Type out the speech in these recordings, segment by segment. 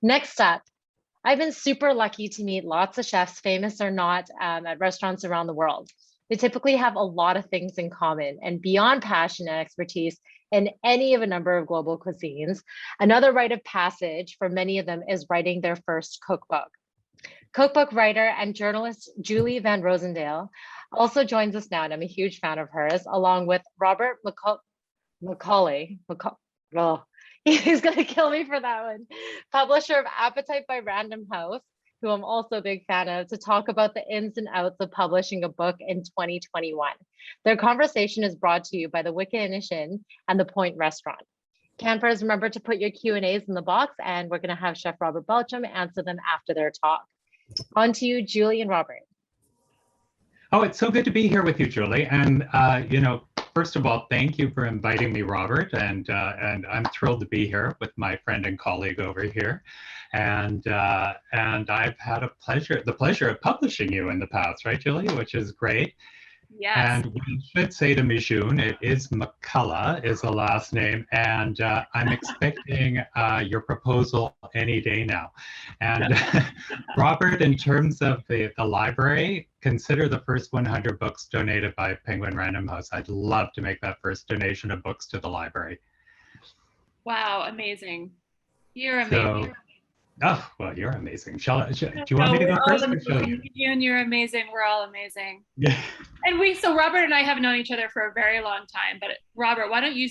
Next up, I've been super lucky to meet lots of chefs, famous or not, at restaurants around the world. They typically have a lot of things in common, and beyond passion and expertise in any of a number of global cuisines, another rite of passage for many of them is writing their first cookbook. Cookbook writer and journalist Julie Van Rosendale also joins us now, and I'm a huge fan of hers, along with Robert McCullough. Oh, he's gonna kill me for that one. Publisher of Appetite by Random House, who I'm also a big fan of, to talk about the ins and outs of publishing a book in 2021. Their conversation is brought to you by the Wicked Initiation and the Point Restaurant. Campers, remember to put your Q&As in the box, and we're gonna have Chef Robert Belcham answer them after their talk. On to you, Julie and Robert. Oh, it's so good to be here with you, Julie. And first of all, thank you for inviting me, Robert. And I'm thrilled to be here with my friend and colleague over here. And I've had the pleasure of publishing you in the past, right, Julie? Which is great. Yes. And we should say to Mijune, it is McCullough is the last name, and I'm expecting your proposal any day now. And Robert, in terms of the library, consider the first 100 books donated by Penguin Random House. I'd love to make that first donation of books to the library. Wow, amazing. You're amazing. Oh, well, you're amazing. Do you want me to go first? You and you're amazing. We're all amazing. Yeah. And so Robert and I have known each other for a very long time, but Robert, why don't you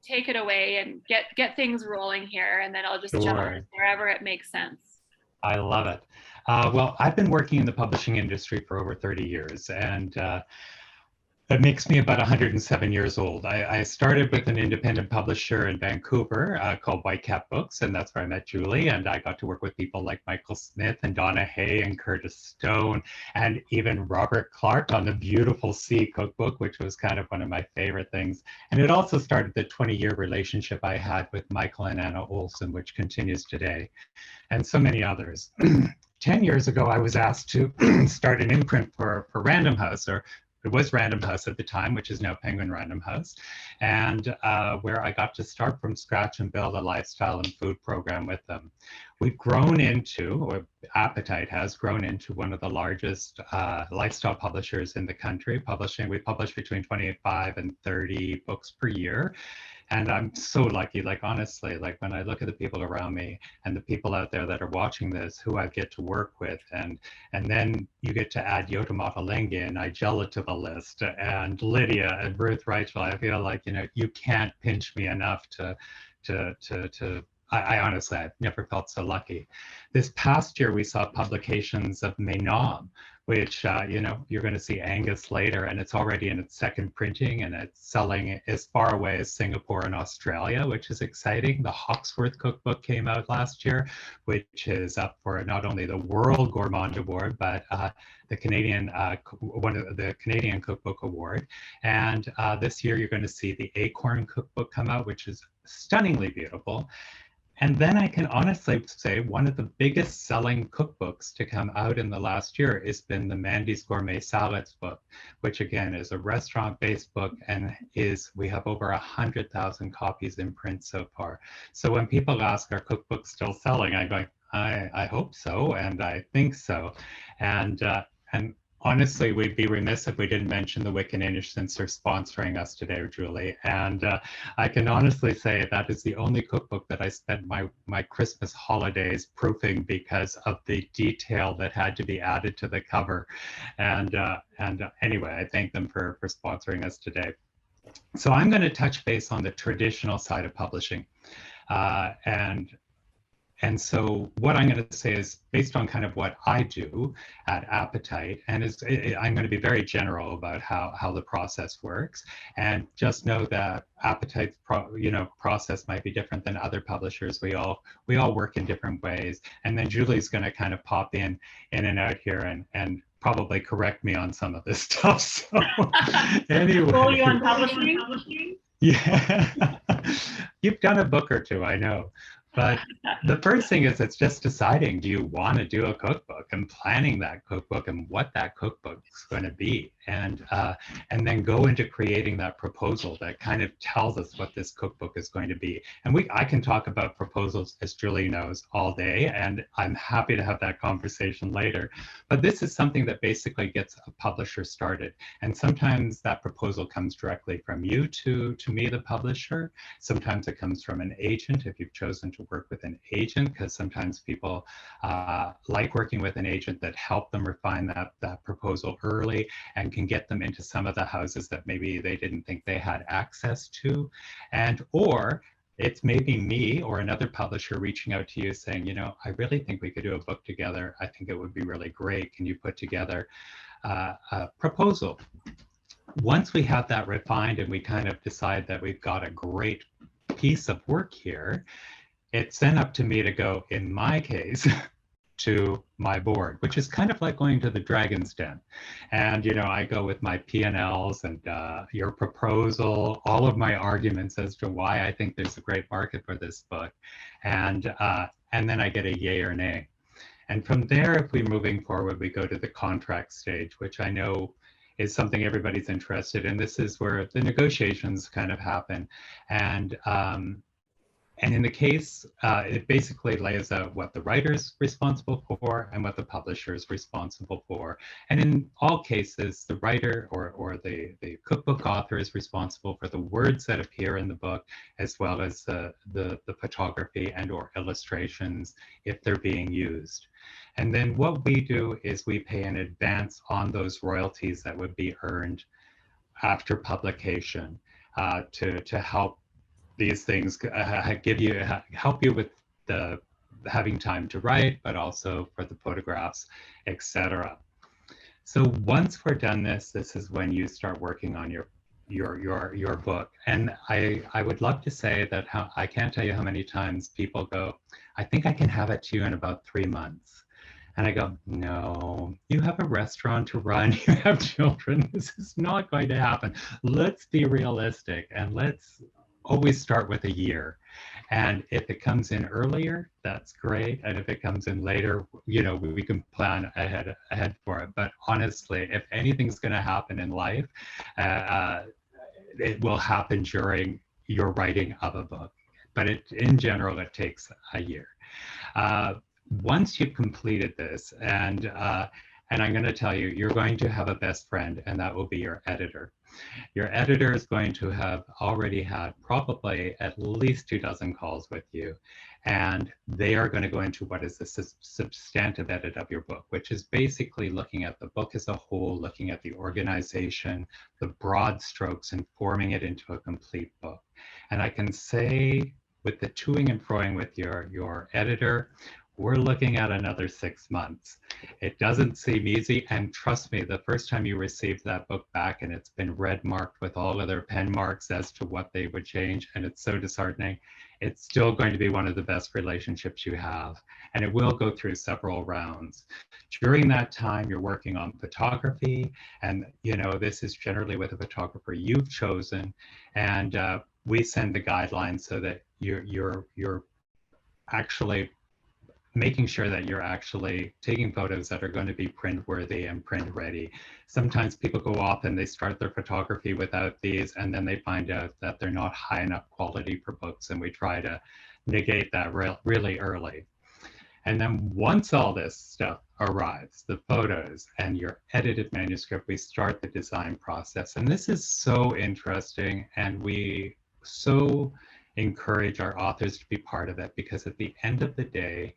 take it away and get things rolling here, and then I'll just jump in wherever it makes sense. I love it. Well, I've been working in the publishing industry for over 30 years, and that makes me about 107 years old. I started with an independent publisher in Vancouver called Whitecap Books, and that's where I met Julie. And I got to work with people like Michael Smith and Donna Hay and Curtis Stone, and even Robert Clark on the Beautiful Sea cookbook, which was kind of one of my favorite things. And it also started the 20-year relationship I had with Michael and Anna Olson, which continues today, and so many others. 10 years ago, I was asked to start an imprint for Random House, or it was Random House at the time, which is now Penguin Random House, and where I got to start from scratch and build a lifestyle and food program with them. We've grown into, or Appetite has grown into, one of the largest lifestyle publishers in the country. We publish between 25 and 30 books per year. And I'm so lucky, like honestly, like when I look at the people around me and the people out there that are watching this, who I get to work with, and then you get to add Yota Matalengi and Nigella to the list, and Lydia and Ruth Reichel. I feel like, you can't pinch me enough I honestly, I've never felt so lucky. This past year, we saw publications of Menom, which, you're going to see Angus later, and it's already in its second printing, and it's selling as far away as Singapore and Australia, which is exciting. The Hawksworth Cookbook came out last year, which is up for not only the World Gourmand Award, but the Canadian, one of the Canadian Cookbook Award. And this year, you're going to see the Acorn Cookbook come out, which is stunningly beautiful. And then I can honestly say one of the biggest selling cookbooks to come out in the last year has been the Mandy's Gourmet Salads book, which again is a restaurant-based book, and we have over 100,000 copies in print so far. So when people ask, are cookbooks still selling? I'm going, I hope so, and I think so. And honestly, we'd be remiss if we didn't mention the Wicked Initiation since they're sponsoring us today, Julie. And I can honestly say that is the only cookbook that I spent my Christmas holidays proofing because of the detail that had to be added to the cover. And anyway, I thank them for sponsoring us today. So I'm going to touch base on the traditional side of publishing. And so what I'm going to say is based on kind of what I do at Appetite, and I'm going to be very general about how the process works, and just know that Appetite's process might be different than other publishers. We all work in different ways, and then Julie's going to kind of pop in and out here and probably correct me on some of this stuff. So anyway. Roll you on publishing? Yeah, you've done a book or two, I know. But the first thing is, it's just deciding, do you want to do a cookbook, and planning that cookbook and what that cookbook is going to be. and then go into creating that proposal that kind of tells us what this cookbook is going to be. And I can talk about proposals, as Julie knows, all day, and I'm happy to have that conversation later. But this is something that basically gets a publisher started. And sometimes that proposal comes directly from you to me, the publisher. Sometimes it comes from an agent, if you've chosen to work with an agent, because sometimes people like working with an agent that help them refine that proposal early and can get them into some of the houses that maybe they didn't think they had access to. Or it's maybe me or another publisher reaching out to you saying, you know, I really think we could do a book together. I think it would be really great. Can you put together a proposal? Once we have that refined and we kind of decide that we've got a great piece of work here, it's then up to me to go, in my case, to my board, which is kind of like going to the Dragon's Den. And, you know, I go with my P&Ls and your proposal, all of my arguments as to why I think there's a great market for this book. And then I get a yay or nay. And from there, if we're moving forward, we go to the contract stage, which I know is something everybody's interested in. This is where the negotiations kind of happen. And in the case, it basically lays out what the writer's responsible for and what the publisher is responsible for. And in all cases, the writer or the cookbook author is responsible for the words that appear in the book, as well as the photography and or illustrations if they're being used. And then what we do is we pay in advance on those royalties that would be earned after publication to help these things help you with the having time to write, but also for the photographs, etc. So once we're done this is when you start working on your book. And I would love to say that I can't tell you how many times people go, I think I can have it to you in about 3 months. And I go, no, you have a restaurant to run, you have children, this is not going to happen. Let's be realistic and let's always start with a year. And if it comes in earlier, that's great. And if it comes in later, you know, we can plan ahead for it. But honestly, if anything's going to happen in life, it will happen during your writing of a book. But in general, it takes a year. Once you've completed this, and I'm going to tell you, you're going to have a best friend, and that will be your editor. Your editor is going to have already had probably at least 24 calls with you, and they are going to go into what is the substantive edit of your book, which is basically looking at the book as a whole, looking at the organization, the broad strokes, and forming it into a complete book. And I can say with the toing and froing with your editor, we're looking at another 6 months. It doesn't seem easy, and trust me, the first time you receive that book back and it's been red marked with all of their pen marks as to what they would change, and it's so disheartening, it's still going to be one of the best relationships you have, and it will go through several rounds. During that time, you're working on photography, and you know, this is generally with a photographer you've chosen, and we send the guidelines so that you're actually making sure that you're actually taking photos that are going to be print worthy and print ready. Sometimes people go off and they start their photography without these, and then they find out that they're not high enough quality for books, and we try to negate that really early. And then once all this stuff arrives, the photos and your edited manuscript, we start the design process. And this is so interesting, and we so encourage our authors to be part of it, because at the end of the day,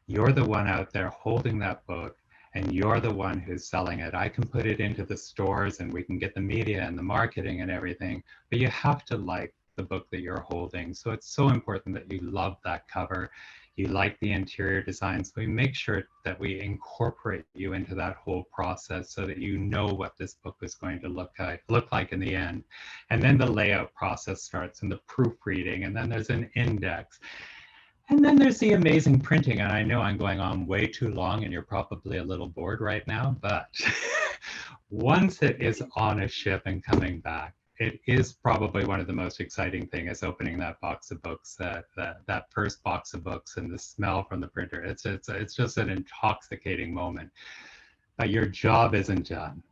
you're the one out there holding that book, and you're the one who's selling it. I can put it into the stores and we can get the media and the marketing and everything, but you have to like the book that you're holding. So it's so important that you love that cover, you like the interior design. So we make sure that we incorporate you into that whole process so that you know what this book is going to look like in the end. And then the layout process starts, and the proofreading, and then there's an index. And then there's the amazing printing. And I know I'm going on way too long and you're probably a little bored right now, but once it is on a ship and coming back, it is probably one of the most exciting things, is opening that box of books, that first box of books, and the smell from the printer. It's just an intoxicating moment. But your job isn't done.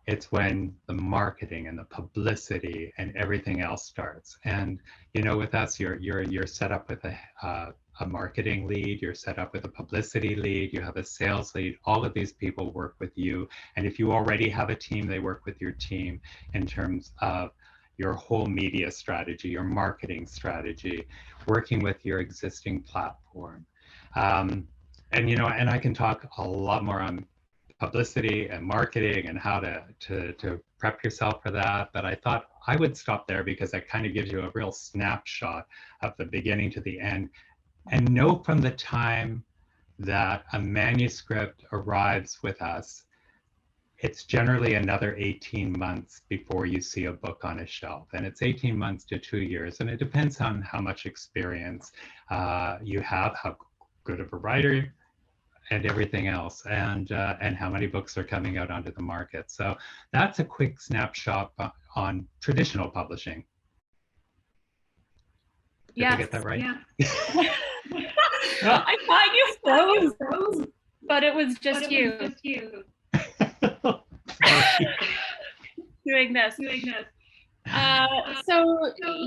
It's when the marketing and the publicity and everything else starts. And you know, with us, you're set up with a marketing lead, you're set up with a publicity lead, you have a sales lead. All of these people work with you. And if you already have a team, they work with your team in terms of your whole media strategy, your marketing strategy, working with your existing platform. And you know, and I can talk a lot more on publicity and marketing and how to prep yourself for that. But I thought I would stop there because that kind of gives you a real snapshot of the beginning to the end. And know from the time that a manuscript arrives with us, it's generally another 18 months before you see a book on a shelf. And it's 18 months to 2 years. And it depends on how much experience you have, how good of a writer, and everything else, and how many books are coming out onto the market. So that's a quick snapshot on traditional publishing. Did I get that right? Yeah. I thought you froze, but it was just you. Doing this. So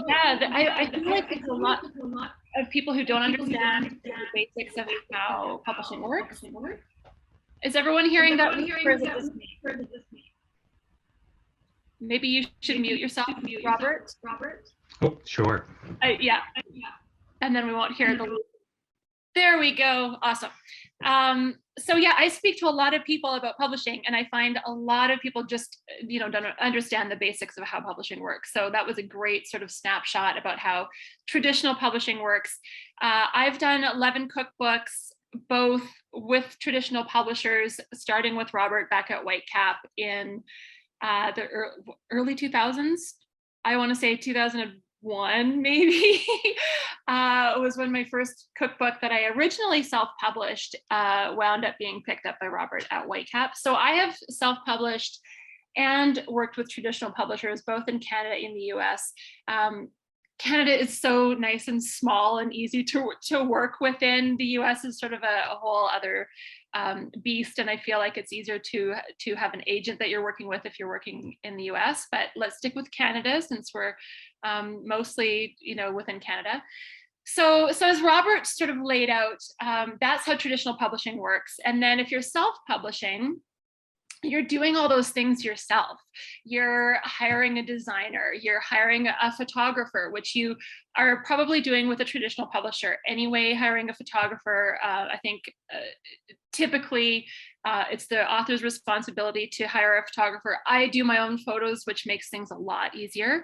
yeah, I feel like there's a lot of people who don't understand the basics of how publishing works. Is everyone hearing that? Or is it just me? Maybe you should mute yourself, Robert. Oh, sure. Yeah. And then we won't hear the. There we go. Awesome. So yeah, I speak to a lot of people about publishing, and I find a lot of people just, don't understand the basics of how publishing works. So that was a great sort of snapshot about how traditional publishing works. I've done 11 cookbooks, both with traditional publishers, starting with Robert back at Whitecap in the early 2000s. I want to say 2001, maybe, was when my first cookbook that I originally self-published wound up being picked up by Robert at Whitecap. So I have self-published and worked with traditional publishers, both in Canada and the US. Canada is so nice and small and easy to work within. The US is sort of a whole other beast, and I feel like it's easier to have an agent that you're working with if you're working in the US, but let's stick with Canada since we're mostly within Canada. So as Robert sort of laid out, that's how traditional publishing works. And then if you're self-publishing, you're doing all those things yourself. You're hiring a designer, you're hiring a photographer, which you are probably doing with a traditional publisher anyway. Hiring a photographer, I think typically it's the author's responsibility to hire a photographer. I do my own photos, which makes things a lot easier.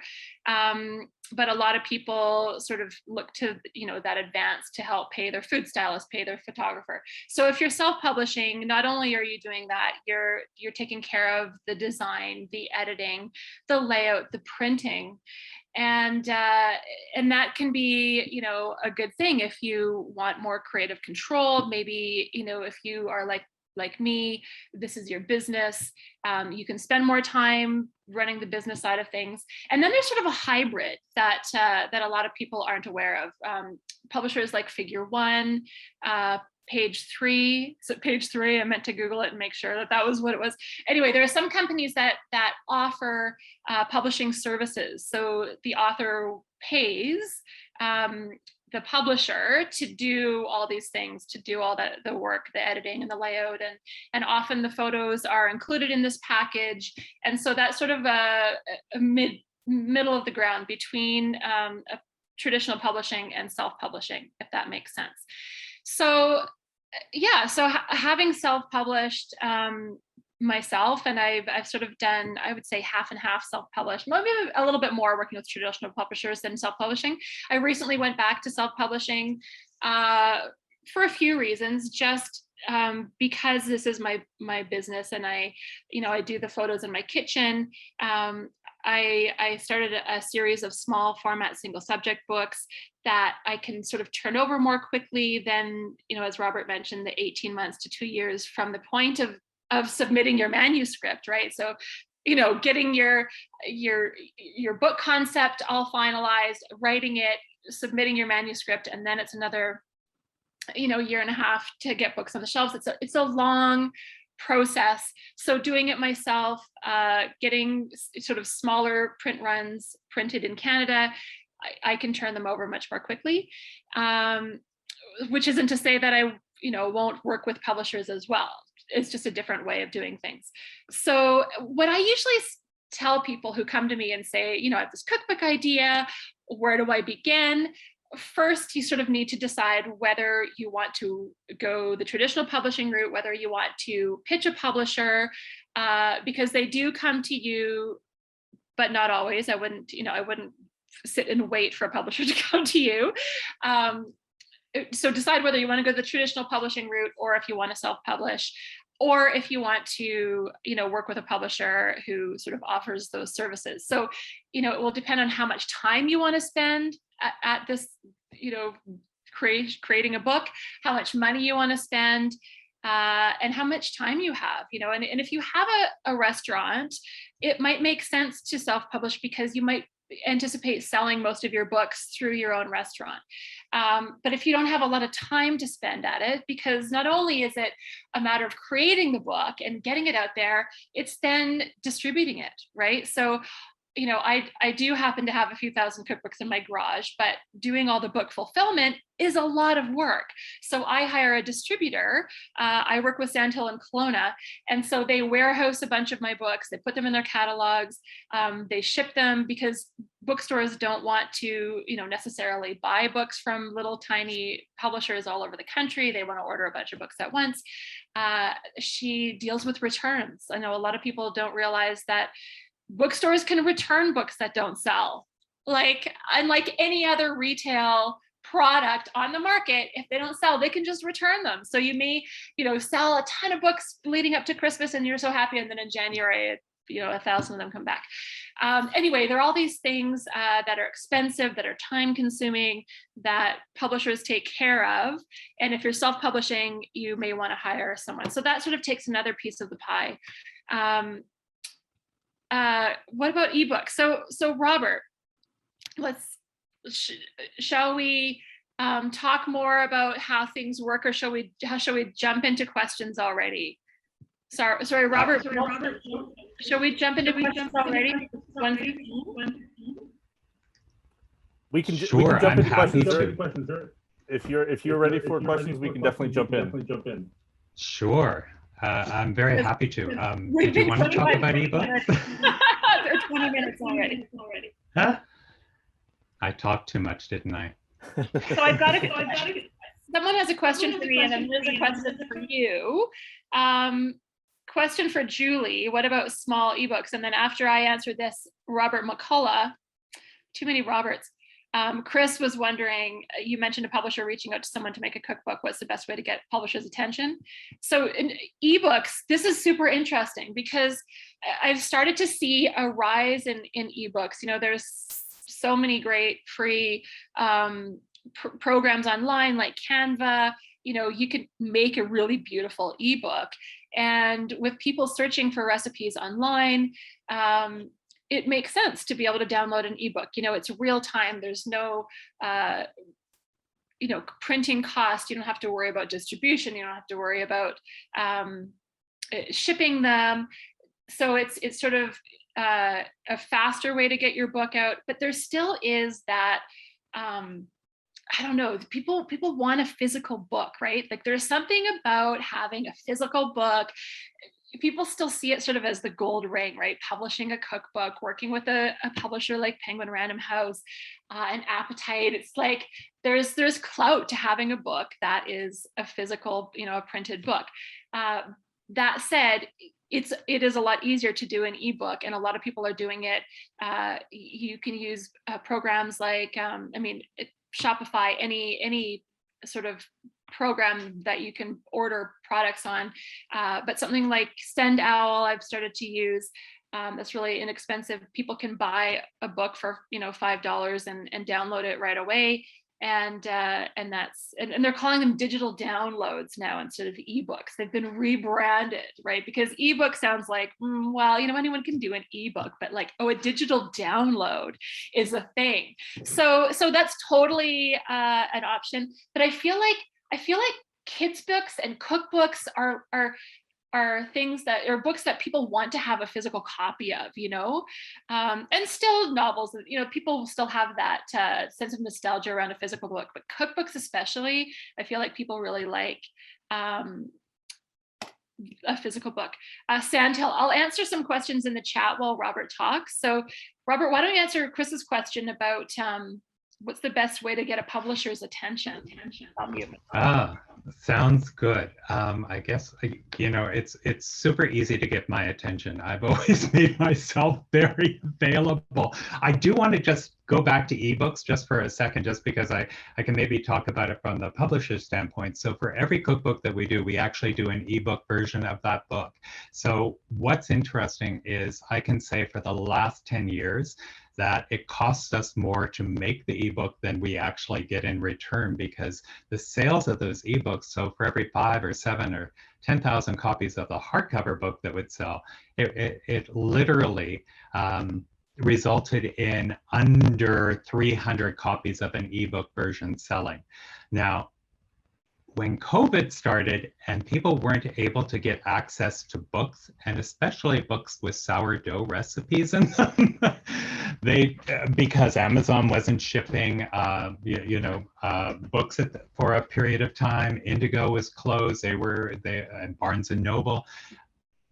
But a lot of people sort of look to that advance to help pay their food stylist, pay their photographer. So if you're self-publishing, not only are you doing that, you're taking care of the design, the editing, the layout, the printing. And that can be, a good thing if you want more creative control. Maybe, if you are like me, this is your business. You can spend more time running the business side of things. And then there's sort of a hybrid that a lot of people aren't aware of. Publishers like Figure One, Page Three. So Page Three, I meant to Google it and make sure that was what it was. Anyway, there are some companies that offer publishing services. So the author pays the publisher to do all these things, to do all the work, the editing and the layout, and often the photos are included in this package. And so that's sort of a middle of the ground between a traditional publishing and self-publishing, if that makes sense. So yeah, so having self-published myself, and I've sort of done, I would say, half and half self-published, maybe a little bit more working with traditional publishers than self-publishing. I recently went back to self-publishing for a few reasons, just because this is my business, and I do the photos in my kitchen. I started a series of small format single subject books that I can sort of turn over more quickly than, as Robert mentioned, the 18 months to 2 years from the point of submitting your manuscript, right? So, getting your book concept all finalized, writing it, submitting your manuscript, and then it's another, year and a half to get books on the shelves. It's a long process. So doing it myself, getting sort of smaller print runs printed in Canada, I can turn them over much more quickly, which isn't to say that I, won't work with publishers as well. It's just a different way of doing things. So what I usually tell people who come to me and say, I have this cookbook idea, where do I begin? First, you sort of need to decide whether you want to go the traditional publishing route, whether you want to pitch a publisher, because they do come to you, but not always. I wouldn't sit and wait for a publisher to come to you. So decide whether you want to go the traditional publishing route, or if you want to self-publish, or if you want to, work with a publisher who sort of offers those services. So, it will depend on how much time you want to spend at this, creating a book, how much money you want to spend, and how much time you have, and if you have a restaurant, it might make sense to self-publish because you might anticipate selling most of your books through your own restaurant. But if you don't have a lot of time to spend at it, because not only is it a matter of creating the book and getting it out there, it's then distributing it, right? So, I do happen to have a few thousand cookbooks in my garage, but doing all the book fulfillment is a lot of work. So I hire a distributor. I work with Sandhill and Kelowna. And so they warehouse a bunch of my books. They put them in their catalogs. They ship them because bookstores don't want to, necessarily buy books from little tiny publishers all over the country. They want to order a bunch of books at once. She deals with returns. I know a lot of people don't realize that bookstores can return books that don't sell. Unlike any other retail product on the market, if they don't sell, they can just return them. So you may, sell a ton of books leading up to Christmas and you're so happy, and then in January, 1,000 of them come back. Anyway, there are all these things that are expensive, that are time consuming, that publishers take care of. And if you're self-publishing, you may want to hire someone. So that sort of takes another piece of the pie. What about ebooks? So Robert, shall we talk more about how things work, or shall we jump into questions already? Sorry, Robert. Shall we jump into questions already? We can Sure, jump I'm into happy questions. to. If you're ready for questions, we can definitely jump in. Sure, I'm very happy to. Did you want to talk about ebooks? They're 20 minutes already. Huh? I talked too much, didn't I? So I've got someone has a question for me, and then there's a question for you. Question for Julie: what about small ebooks? And then after I answer this, Robert McCullough, too many Roberts. Chris was wondering, you mentioned a publisher reaching out to someone to make a cookbook. What's the best way to get publishers' attention? So in ebooks, this is super interesting because I've started to see a rise in ebooks. There's so many great free programs online like Canva. You could make a really beautiful ebook. And with people searching for recipes online, it makes sense to be able to download an ebook. It's real time. There's no, printing cost. You don't have to worry about distribution. You don't have to worry about shipping them. So it's sort of a faster way to get your book out. But there still is that, I don't know, people want a physical book, right? Like there's something about having a physical book. People still see it sort of as the gold ring, right? Publishing a cookbook, working with a publisher like Penguin Random House, and Appetite. It's like there's clout to having a book that is a physical, a printed book. That said, it is a lot easier to do an ebook, and a lot of people are doing it. You can use programs like, Shopify, any sort of program that you can order products on, but something like Sendowl I've started to use. That's really inexpensive. People can buy a book for $5 and download it right away, and they're calling them digital downloads now instead of ebooks. They've been rebranded, right? Because ebook sounds like, anyone can do an ebook, but like, a digital download is a thing. So that's totally an option. But I feel like kids books and cookbooks are are things that are books that people want to have a physical copy of, you know, and still novels, you know, people still have that sense of nostalgia around a physical book, but cookbooks especially, I feel like people really like a physical book. Sandhill, I'll answer some questions in the chat while Robert talks. So Robert, why don't you answer Chris's question about what's the best way to get a publisher's attention? Sounds good. I guess, you know, it's super easy to get my attention. I've always made myself very available. I do want to just go back to ebooks just for a second, just because I can maybe talk about it from the publisher's standpoint. So for every cookbook that we do, we actually do an ebook version of that book. So what's interesting is I can say for the last 10 years, that it costs us more to make the ebook than we actually get in return, because the sales of those ebooks, so for every 5 or 7 or 10,000 copies of the hardcover book that would sell, it literally resulted in under 300 copies of an ebook version selling. Now, when COVID started and people weren't able to get access to books, and especially books with sourdough recipes in them, because Amazon wasn't shipping, books for a period of time, Indigo was closed, and Barnes and Noble,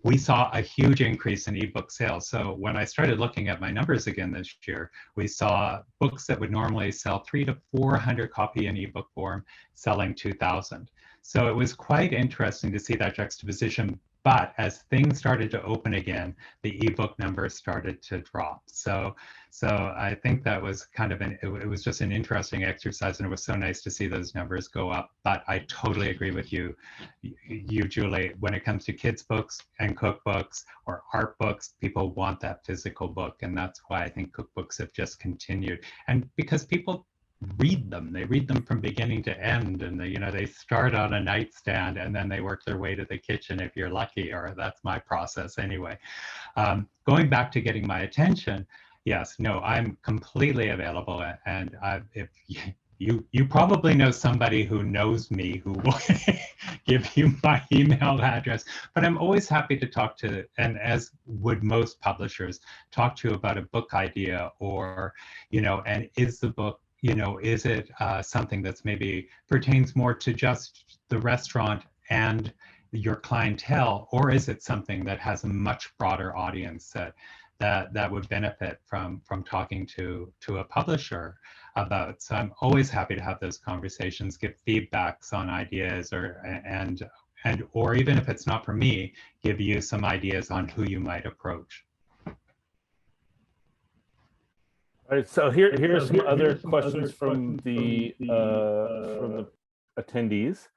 we saw a huge increase in ebook sales. So when I started looking at my numbers again this year, we saw books that would normally sell 300 to 400 copy in ebook form selling 2,000. So it was quite interesting to see that juxtaposition. But as things started to open again, the ebook numbers started to drop. So I think that was kind of it was just an interesting exercise, and it was so nice to see those numbers go up. But I totally agree with you, Julie, when it comes to kids' books and cookbooks or art books, people want that physical book. And that's why I think cookbooks have just continued. And because people read them, they read them from beginning to end, and they start on a nightstand and then they work their way to the kitchen if you're lucky, or that's my process anyway. Going back to getting my attention, yes, no, I'm completely available, and if you probably know somebody who knows me who will give you my email address, but I'm always happy to talk to, and as would most publishers, talk to you about a book idea, or and is the book, is it something that's maybe pertains more to just the restaurant and your clientele, or is it something that has a much broader audience that would benefit from talking to a publisher about? So I'm always happy to have those conversations, give feedbacks on ideas, or even if it's not for me, give you some ideas on who you might approach. All right, so here's some other questions from the attendees.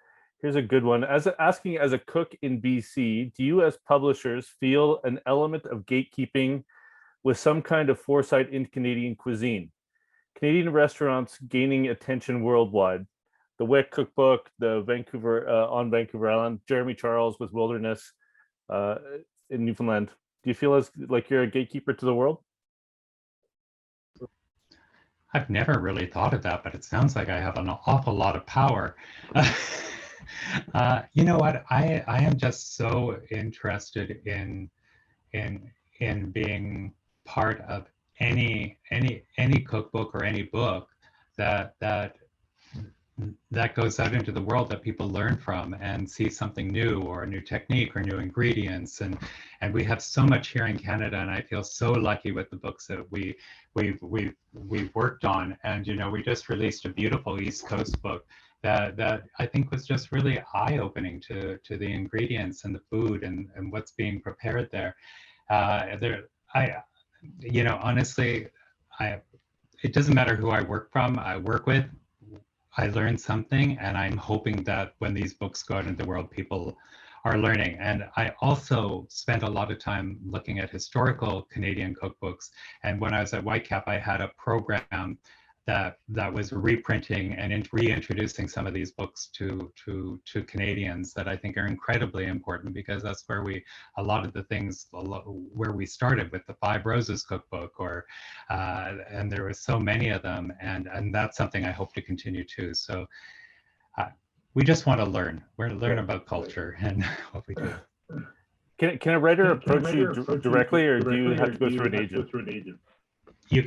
Here's a good one. Asking as a cook in BC, do you as publishers feel an element of gatekeeping with some kind of foresight in Canadian cuisine? Canadian restaurants gaining attention worldwide. The Wick Cookbook, the Vancouver on Vancouver Island, Jeremy Charles with Wilderness in Newfoundland. Do you feel like you're a gatekeeper to the world? I've never really thought of that, but it sounds like I have an awful lot of power. You know what? I am just so interested in being part of any cookbook or any book that goes out into the world, that people learn from and see something new, or a new technique or new ingredients. And we have so much here in Canada, and I feel so lucky with the books that we've worked on. And we just released a beautiful East Coast book that I think was just really eye-opening to the ingredients and the food and what's being prepared there. Honestly, it doesn't matter who I work with, I learn something, and I'm hoping that when these books go out into the world, people are learning. And I also spent a lot of time looking at historical Canadian cookbooks. And when I was at Whitecap, I had a program that was reprinting and reintroducing some of these books to Canadians that I think are incredibly important, because that's where a lot of the things where we started with the Five Roses cookbook, and there were so many of them, and that's something I hope to continue too. So we just want to learn. We're learn about culture and what we do. Can a writer approach you directly, or do you have to go through an agent? You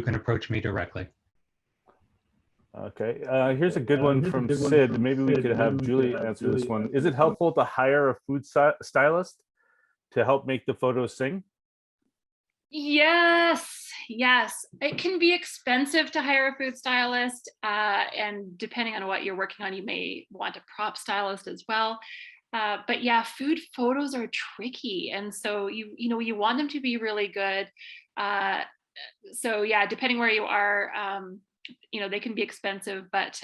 can approach me directly. Okay, here's a good one from Sid. Maybe we could have Julie answer this one. Is it helpful to hire a food stylist to help make the photos sing? Yes, yes. It can be expensive to hire a food stylist, and depending on what you're working on, you may want a prop stylist as well. But yeah, food photos are tricky, and so you want them to be really good. So yeah, depending where you are, they can be expensive, but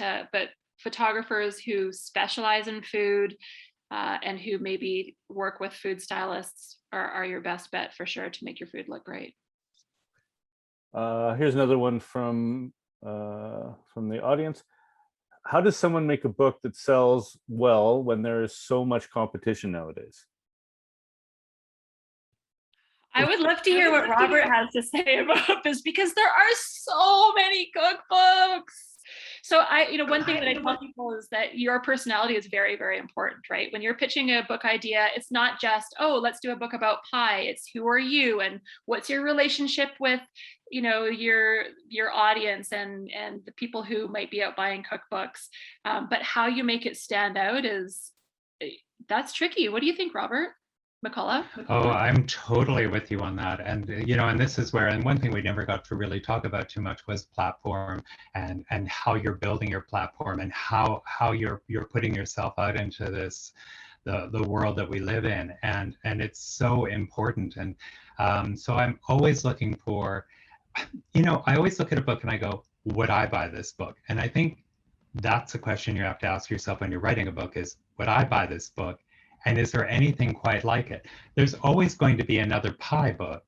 photographers who specialize in food and who maybe work with food stylists are your best bet for sure to make your food look great. Here's another one from the audience. How does someone make a book that sells well when there is so much competition nowadays? I would love to hear what Robert has to say about this, because there are so many cookbooks. So one thing that I tell people is that your personality is very, very important, right? When you're pitching a book idea, it's not just, oh, let's do a book about pie. It's who are you and what's your relationship with, your audience and the people who might be out buying cookbooks. But how you make it stand out that's tricky. What do you think, Robert? McCullough? Oh, I'm totally with you on that. And, and this is where, and one thing we never got to really talk about too much was platform and how you're building your platform and how you're putting yourself out into this, the world that we live in. And it's so important. And so I'm always looking for, I always look at a book and I go, would I buy this book? And I think that's a question you have to ask yourself when you're writing a book is, would I buy this book? And is there anything quite like it? There's always going to be another pie book,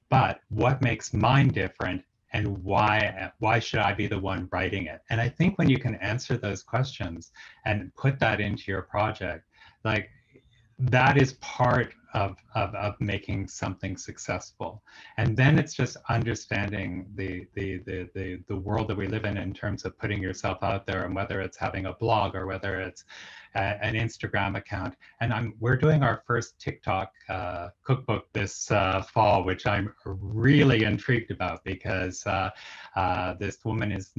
but what makes mine different and why should I be the one writing it? And I think when you can answer those questions and put that into your project, like that is part of making something successful. And then it's just understanding the world that we live in terms of putting yourself out there, and whether it's having a blog or whether it's an Instagram account. And we're doing our first TikTok cookbook this fall, which I'm really intrigued about, because this woman is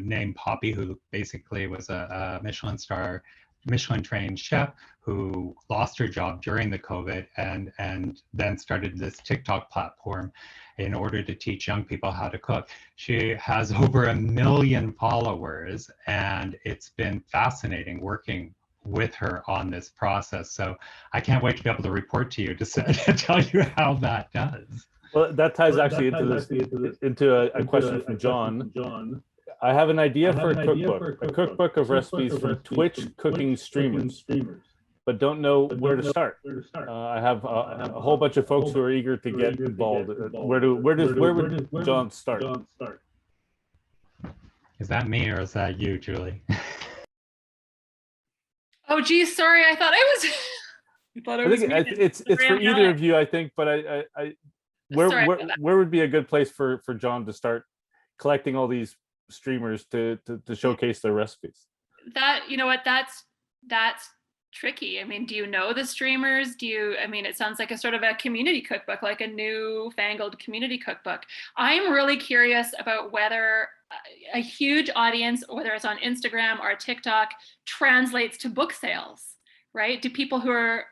named Poppy, who basically was a Michelin trained chef who lost her job during the COVID and then started this TikTok platform in order to teach young people how to cook. She has over 1 million followers, and it's been fascinating working with her on this process. So I can't wait to be able to report to you to tell you how that does. Well, that ties actually into a question from John. I have an idea for a cookbook of recipes from Twitch cooking streamers, but don't know where to start. I have a whole bunch of folks who are eager to get involved. Where would John start? Is that me or is that you, Julie? Oh, geez, sorry. I thought I was. It's for either of you, I think. But where would be a good place for John to start collecting all these streamers to showcase their recipes? That's tricky. I mean, do you know the streamers? It sounds like a sort of a community cookbook, like a newfangled community cookbook. I'm really curious about whether a huge audience, whether it's on Instagram or TikTok, translates to book sales, right? Do people who are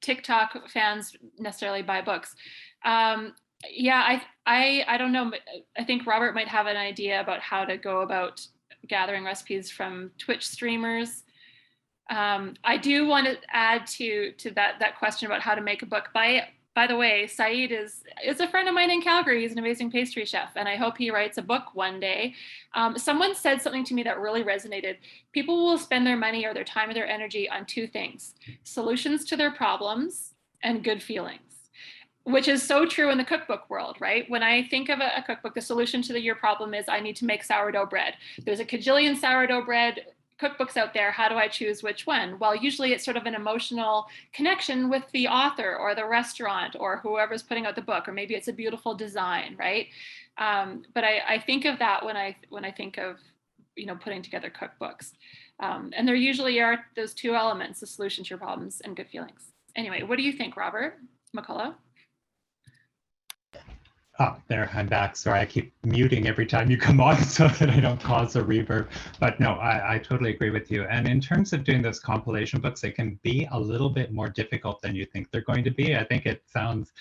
TikTok fans necessarily buy books? Yeah, I don't know. I think Robert might have an idea about how to go about gathering recipes from Twitch streamers. I do want to add to that question about how to make a book. By the way, Saeed is a friend of mine in Calgary. He's an amazing pastry chef, and I hope he writes a book one day. Someone said something to me that really resonated. People will spend their money or their time or their energy on two things: solutions to their problems and good feelings. Which is so true in the cookbook world, right? When I think of a cookbook, the solution to your problem is I need to make sourdough bread. There's a cajillion sourdough bread cookbooks out there. How do I choose which one? Well, usually it's sort of an emotional connection with the author or the restaurant or whoever's putting out the book, or maybe it's a beautiful design, right? But I think of that when I think of putting together cookbooks, and there usually are those two elements: the solution to your problems and good feelings. Anyway, what do you think, Robert McCullough? Oh, there, I'm back. Sorry, I keep muting every time you come on so that I don't cause a reverb. But no, I totally agree with you. And in terms of doing those compilation books, they can be a little bit more difficult than you think they're going to be. I think it sounds,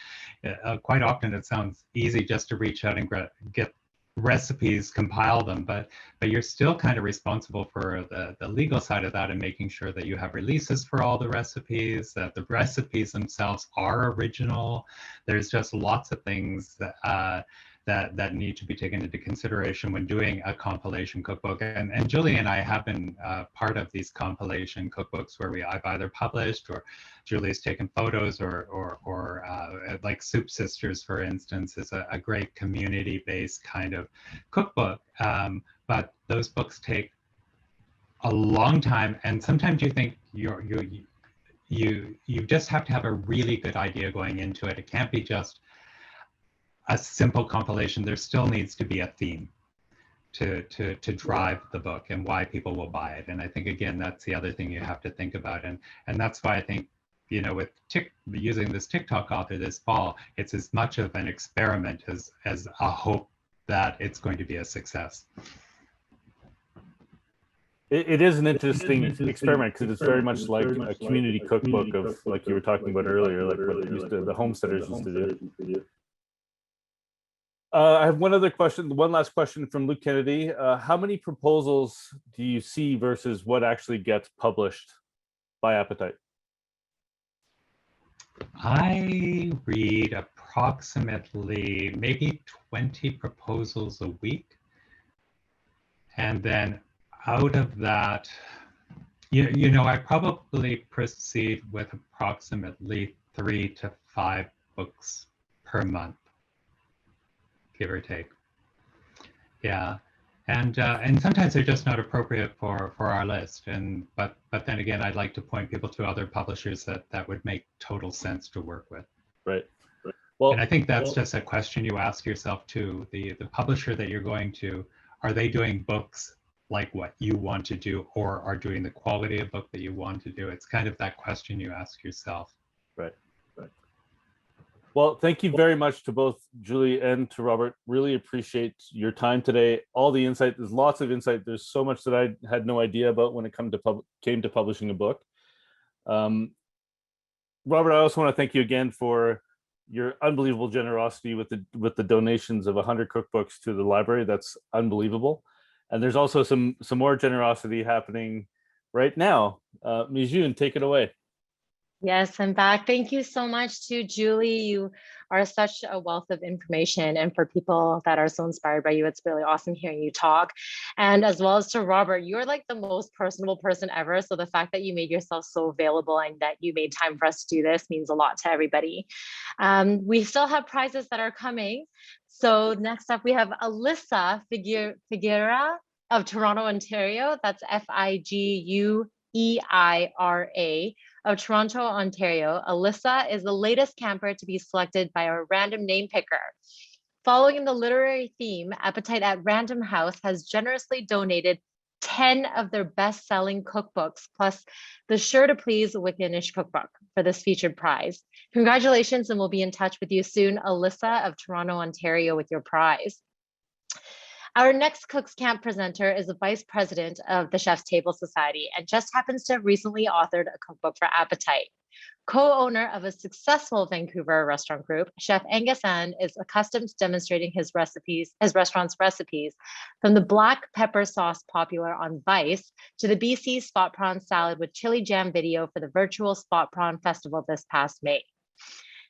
quite often it sounds easy just to reach out and get recipes, compile them, but you're still kind of responsible for the legal side of that and making sure that you have releases for all the recipes, that the recipes themselves are original. There's just lots of things that need to be taken into consideration when doing a compilation cookbook. And Julie and I have been part of these compilation cookbooks where I've either published or Julie's taken photos or like Soup Sisters, for instance, is a great community-based kind of cookbook. But those books take a long time, and sometimes you think you just have to have a really good idea going into it. It can't be just a simple compilation. There still needs to be a theme to drive the book and why people will buy it. And I think, again, that's the other thing you have to think about. And that's why I think, you know, with using this TikTok author this fall, it's as much of an experiment as a hope that it's going to be a success. It is an interesting experiment because it's very much like a community cookbook of, like you were talking about earlier, like what the homesteaders used to do. I have one last question from Luke Kennedy. How many proposals do you see versus what actually gets published by Appetite? I read approximately maybe 20 proposals a week. And then out of that, you know, I probably proceed with approximately 3 to 5 books per month, give or take. Yeah, and sometimes they're just not appropriate for our list. But then again, I'd like to point people to other publishers that would make total sense to work with. Right. Well, and I think that's just a question you ask yourself too. The publisher that you're going to, are they doing books like what you want to do, or are doing the quality of book that you want to do? It's kind of that question you ask yourself. Right. Well, thank you very much to both Julie and to Robert. Really appreciate your time today. All the insight, there's lots of insight. There's so much that I had no idea about when it came to publishing a book. Robert, I also want to thank you again for your unbelievable generosity with the donations of 100 cookbooks to the library. That's unbelievable. And there's also some more generosity happening right now. Mijune, take it away. Yes, I'm back. Thank you so much to Julie. You are such a wealth of information. And for people that are so inspired by you, it's really awesome hearing you talk. And as well as to Robert, you're like the most personable person ever. So the fact that you made yourself so available and that you made time for us to do this means a lot to everybody. We still have prizes that are coming. So next up, we have Alyssa Figuera of Toronto, Ontario. That's Figueira of Toronto, Ontario. Alyssa is the latest camper to be selected by a random name picker. Following the literary theme, Appetite at Random House has generously donated 10 of their best-selling cookbooks, plus the Sure to Please Wickenish cookbook for this featured prize. Congratulations, and we'll be in touch with you soon, Alyssa of Toronto, Ontario, with your prize. Our next COOKSCAMP presenter is the vice president of the Chef's Table Society and just happens to have recently authored a cookbook for Appetite. Co-owner of a successful Vancouver restaurant group, Chef Angus An is accustomed to demonstrating his restaurant's recipes, from the black pepper sauce popular on Vice to the BC spot prawn salad with chili jam video for the virtual Spot Prawn Festival this past May.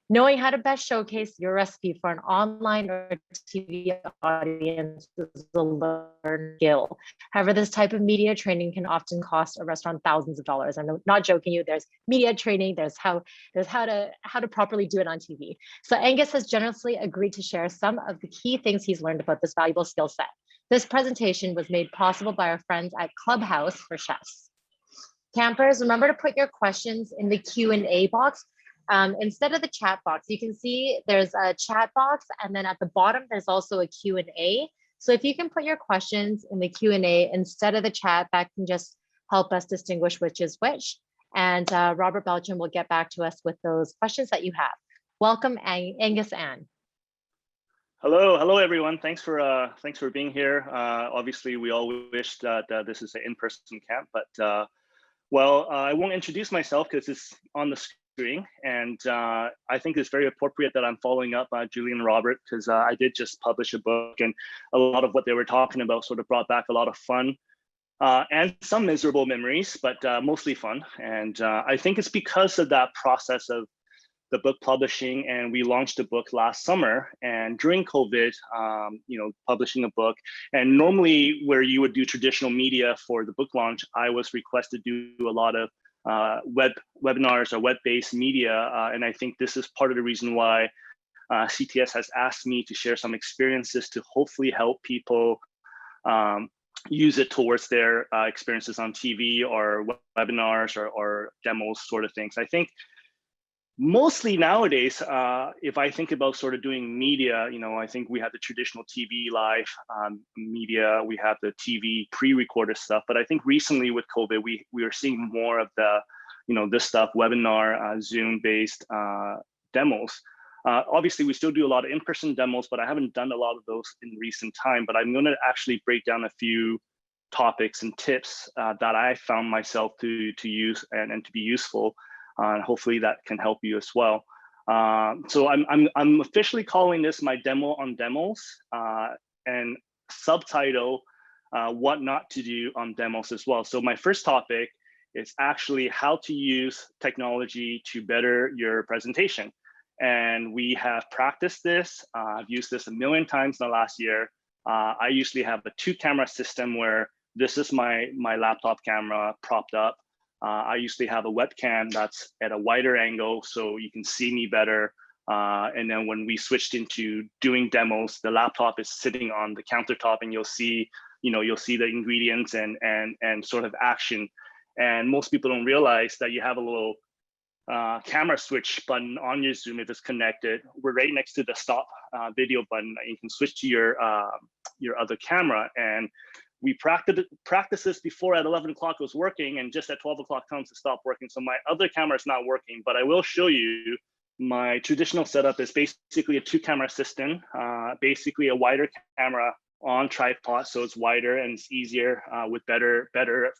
Knowing how to best showcase your recipe for an online or TV audience is a learned skill. However, this type of media training can often cost a restaurant thousands of dollars. I'm not joking you. There's media training. There's how to properly do it on TV. So Angus has generously agreed to share some of the key things he's learned about this valuable skill set. This presentation was made possible by our friends at Clubhouse for Chefs. Campers, remember to put your questions in the Q&A box. Instead of the chat box, you can see there's a chat box, and then at the bottom, there's also a Q&A. So if you can put your questions in the Q&A instead of the chat, that can just help us distinguish which is which. And Robert Belcham will get back to us with those questions that you have. Welcome, Angus An. Hello, everyone. Thanks for being here. Obviously, we all wish that this is an in-person camp, but well, I won't introduce myself because it's on the screen, and I think it's very appropriate that I'm following up Julie and Robert, because I did just publish a book, and a lot of what they were talking about sort of brought back a lot of fun and some miserable memories, but mostly fun. And I think it's because of that process of the book publishing, and we launched the book last summer, and during COVID, publishing a book, and normally where you would do traditional media for the book launch, I was requested to do a lot of webinars or web-based media, and I think this is part of the reason why CTS has asked me to share some experiences to hopefully help people use it towards their experiences on TV or webinars or demos sort of things. I think mostly nowadays, if I think about sort of doing media, I think we have the traditional TV live media, we have the TV pre-recorded stuff, but I think recently with COVID, we are seeing more of the, this stuff, webinar, Zoom-based demos. Obviously, we still do a lot of in-person demos, but I haven't done a lot of those in recent time, but I'm gonna actually break down a few topics and tips that I found myself to use and to be useful. And hopefully that can help you as well. So I'm officially calling this my demo on demos, and subtitle what not to do on demos as well. So my first topic is actually how to use technology to better your presentation. And we have practiced this. I've used this a million times in the last year. I usually have a 2-camera system where this is my laptop camera propped up. I usually have a webcam that's at a wider angle so you can see me better. And then when we switched into doing demos, the laptop is sitting on the countertop, and you'll see the ingredients and sort of action. And most people don't realize that you have a little camera switch button on your Zoom if it's connected. We're right next to the stop video button. You can switch to your other camera, and we practiced this before at 11 o'clock was working, and just at 12 o'clock comes to stop working. So my other camera is not working, but I will show you my traditional setup is basically a 2-camera system, basically a wider camera on tripod, so it's wider and it's easier with better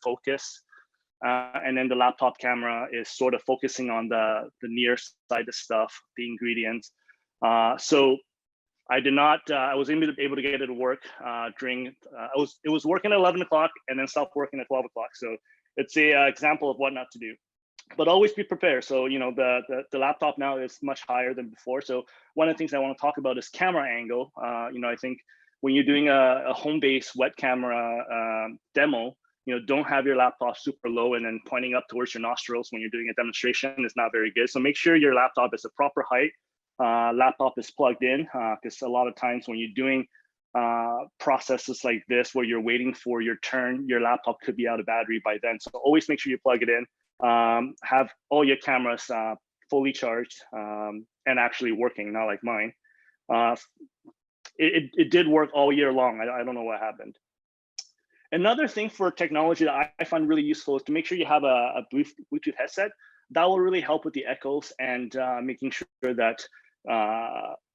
focus. And then the laptop camera is sort of focusing on the near side of stuff, the ingredients. So I did not, I was able to get it to work it was working at 11 o'clock and then stopped working at 12 o'clock. So it's a example of what not to do, but always be prepared. So, the laptop now is much higher than before. So one of the things I want to talk about is camera angle. I think when you're doing a home-based web camera demo, don't have your laptop super low and then pointing up towards your nostrils when you're doing a demonstration is not very good. So make sure your laptop is a proper height. Laptop is plugged in, because a lot of times when you're doing processes like this where you're waiting for your turn, your laptop could be out of battery by then. So always make sure you plug it in. Have all your cameras fully charged and actually working, not like mine. It did work all year long. I don't know what happened. Another thing for technology that I find really useful is to make sure you have a Bluetooth headset. That will really help with the echoes and making sure that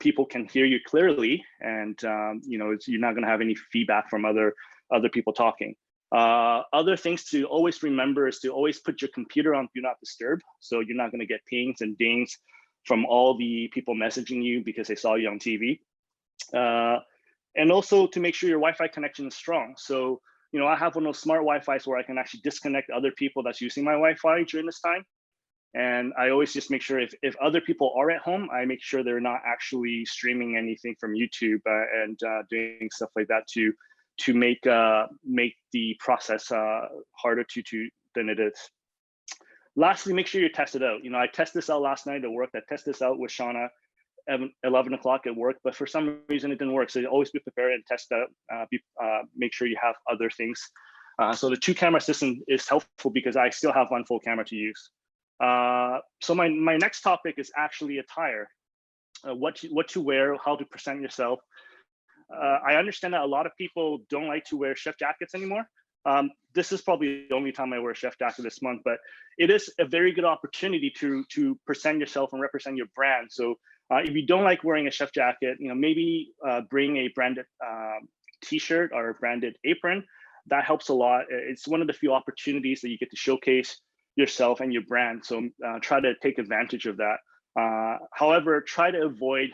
people can hear you clearly, and you're not going to have any feedback from other people talking. Other things to always remember is to always put your computer on do not disturb, so you're not going to get pings and dings from all the people messaging you because they saw you on TV. And also to make sure your Wi-Fi connection is strong. So I have one of those smart Wi-Fi's where I can actually disconnect other people that's using my Wi-Fi during this time. And I always just make sure if other people are at home, I make sure they're not actually streaming anything from YouTube and doing stuff like that to make the process harder than it is. Lastly, make sure you test it out. I tested this out last night at work. I tested this out with Shauna at 11 o'clock at work, but for some reason it didn't work. So always be prepared and test out. Make sure you have other things. So the 2-camera system is helpful because I still have one full camera to use. So my next topic is actually attire, what to wear, how to present yourself. I understand that a lot of people don't like to wear chef jackets anymore. this is probably the only time I wear a chef jacket this month, but it is a very good opportunity to present yourself and represent your brand. So if you don't like wearing a chef jacket, maybe bring a branded t-shirt or a branded apron. That helps a lot. It's one of the few opportunities that you get to showcase yourself and your brand. So try to take advantage of that. However, try to avoid,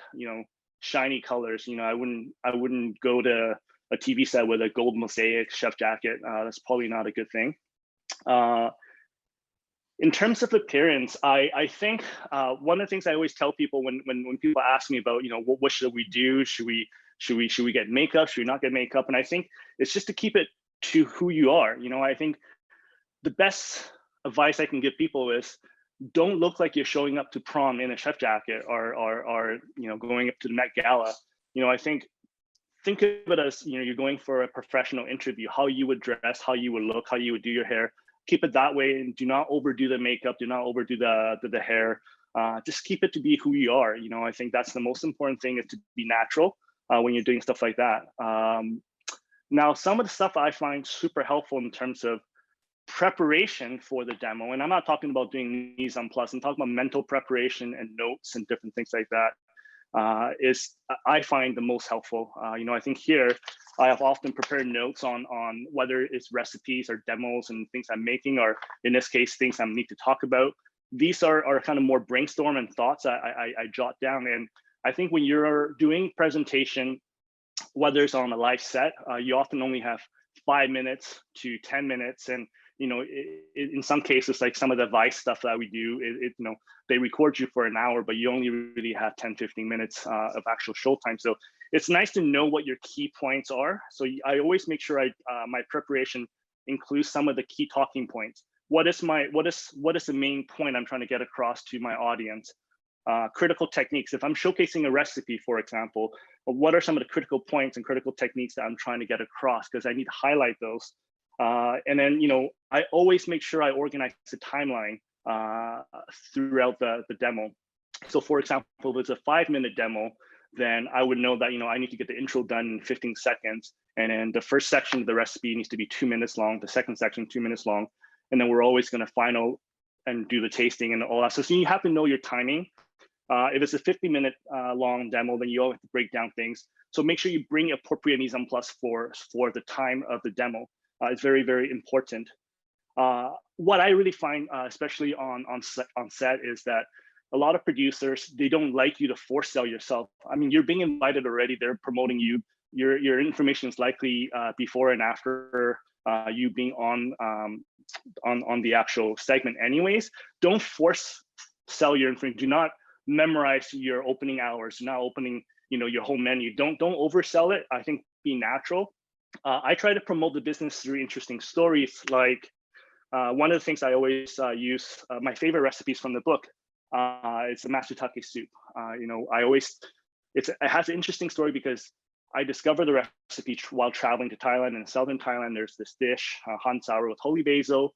shiny colors. I wouldn't go to a TV set with a gold mosaic chef jacket. That's probably not a good thing. In terms of appearance, I think one of the things I always tell people when people ask me about, what should we do? Should we get makeup? Should we not get makeup? And I think it's just to keep it to who you are. I think the best advice I can give people is don't look like you're showing up to prom in a chef jacket or going up to the Met Gala. I think of it as you're going for a professional interview, how you would dress, how you would look, how you would do your hair. Keep it that way, and do not overdo the makeup, do not overdo the hair. Just keep it to be who you are. I think that's the most important thing, is to be natural when you're doing stuff like that. Now, some of the stuff I find super helpful in terms of preparation for the demo, and I'm not talking about doing mise en place, I'm talking about mental preparation and notes and different things like that, is I find the most helpful. I think here I have often prepared notes on whether it's recipes or demos and things I'm making, or in this case, things I need to talk about. These are kind of more brainstorm and thoughts I jot down. And I think when you're doing presentation, whether it's on a live set, you often only have 5 minutes to 10 minutes. And in some cases, like some of the Vice stuff that we do, they record you for an hour, but you only really have 10-15 minutes of actual show time. So it's nice to know what your key points are. So I always make sure my preparation includes some of the key talking points. What is the main point I'm trying to get across to my audience? Critical techniques. If I'm showcasing a recipe, for example, what are some of the critical points and critical techniques that I'm trying to get across? Because I need to highlight those. And then, I always make sure I organize the timeline throughout the demo. So for example, if it's a 5-minute demo, then I would know that, I need to get the intro done in 15 seconds. And then the first section of the recipe needs to be 2 minutes long, the second section, 2 minutes long. And then we're always going to final and do the tasting and all that. So you have to know your timing. If it's a 50-minute long demo, then you all have to break down things. So make sure you bring appropriate mise en place for the time of the demo. It's very, very important. What I really find, especially on set, is that a lot of producers, they don't like you to force sell yourself. I mean, you're being invited already. They're promoting you. Your information is likely before and after you being on the actual segment anyways. Don't force sell your information. Do not memorize your opening hours. Do not opening your whole menu. Don't oversell it. I think be natural. I try to promote the business through interesting stories. Like one of the things I always use, my favorite recipes from the book, it's a matsutake soup. It has an interesting story because I discovered the recipe while traveling to Thailand. In southern Thailand, there's this dish, han sour with holy basil,